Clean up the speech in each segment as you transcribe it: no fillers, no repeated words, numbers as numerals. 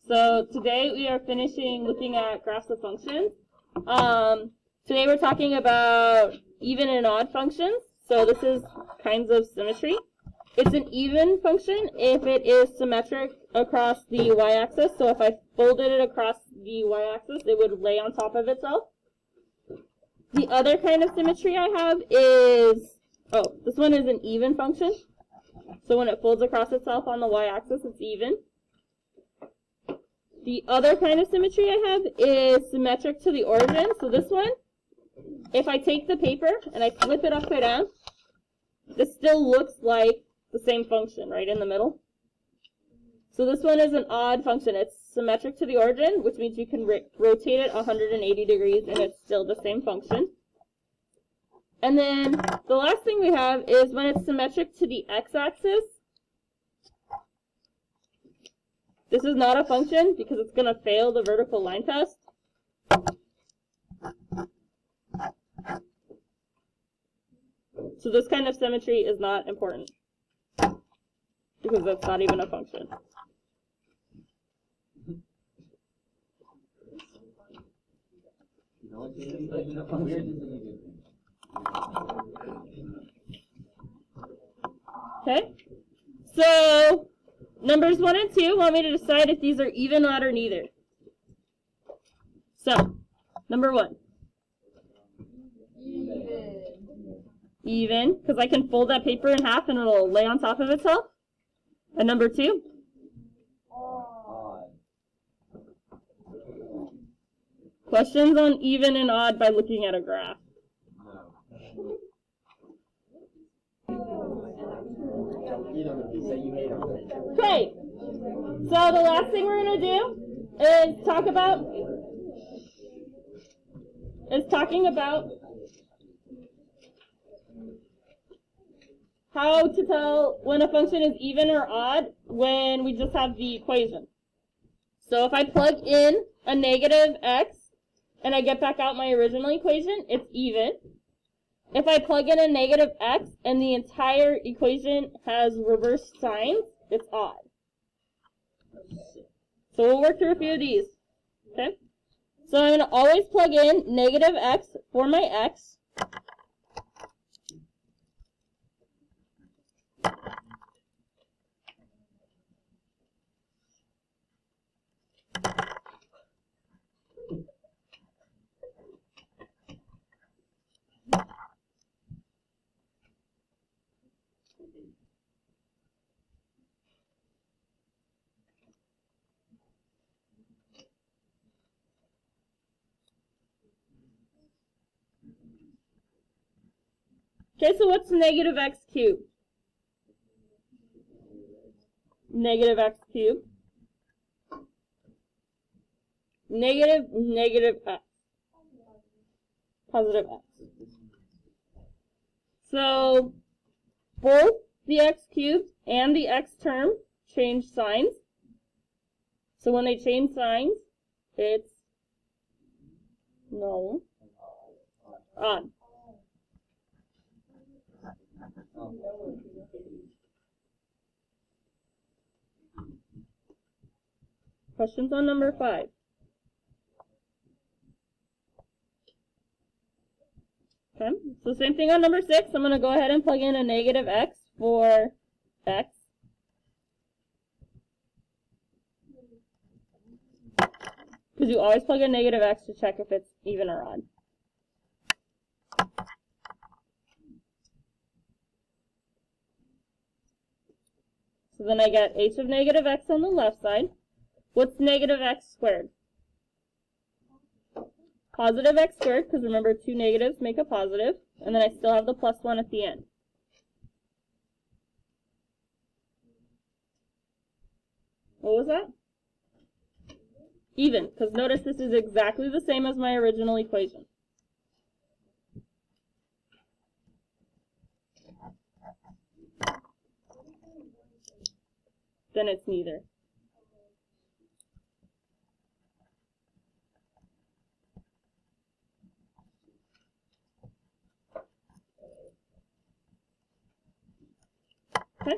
So today we are finishing looking at graphs of functions. Today we're talking about even and odd functions. So this is kinds of symmetry. It's an even function if it is symmetric across the y-axis. So if I folded it across the y-axis, it would lay on top of itself. The other kind of symmetry I have is, this one is an even function. So when it folds across itself on the y-axis, it's even. The other kind of symmetry I have is symmetric to the origin. So this one, if I take the paper and I flip it upside down, this still looks like the same function right in the middle. So this one is an odd function. It's symmetric to the origin, which means you can rotate it 180 degrees and it's still the same function. And then the last thing we have is when it's symmetric to the x-axis. This is not a function because it's going to fail the vertical line test. So this kind of symmetry is not important because that's not even a function. Okay, so numbers 1 and 2 want me to decide if these are even, odd, or neither. So, number 1. Even, because I can fold that paper in half and it'll lay on top of itself. And number 2? Odd. Questions on even and odd by looking at a graph? Okay, so the last thing we're going to do is talking about how to tell when a function is even or odd when we just have the equation. So if I plug in a negative x and I get back out my original equation, it's even. If I plug in a negative x and the entire equation has reverse signs, it's odd. So we'll work through a few of these. Okay? So I'm going to always plug in negative x for my x. Okay, so what's negative x cubed? Negative x cubed. Negative x. Positive x. So both the x cubed and the x term change signs. So when they change signs, it's no, odd. Questions on number 5? Okay, so same thing on number 6. I'm going to go ahead and plug in a negative x for x. Because you always plug in negative x to check if it's even or odd. So then I get h of negative x on the left side. What's negative x squared? Positive x squared, because remember 2 negatives make a positive, and then I still have the plus 1 at the end. What was that? Even, because notice this is exactly the same as my original equation. Then it's neither. Okay,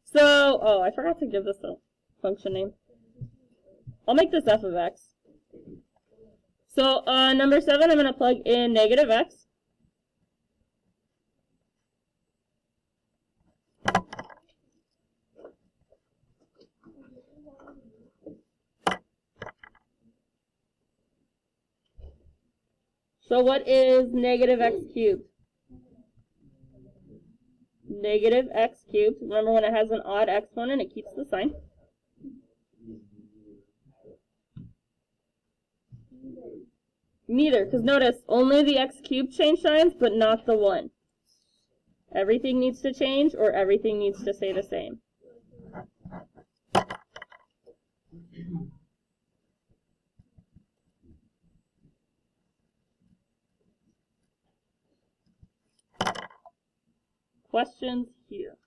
so, I forgot to give this a function name. I'll make this f of x. So number 7, I'm going to plug in negative x. So what is negative x cubed? Negative x cubed. Remember when it has an odd exponent, it keeps the sign. Neither, because notice, only the x cubed change signs, but not the 1. Everything needs to change, or everything needs to stay the same. Questions here?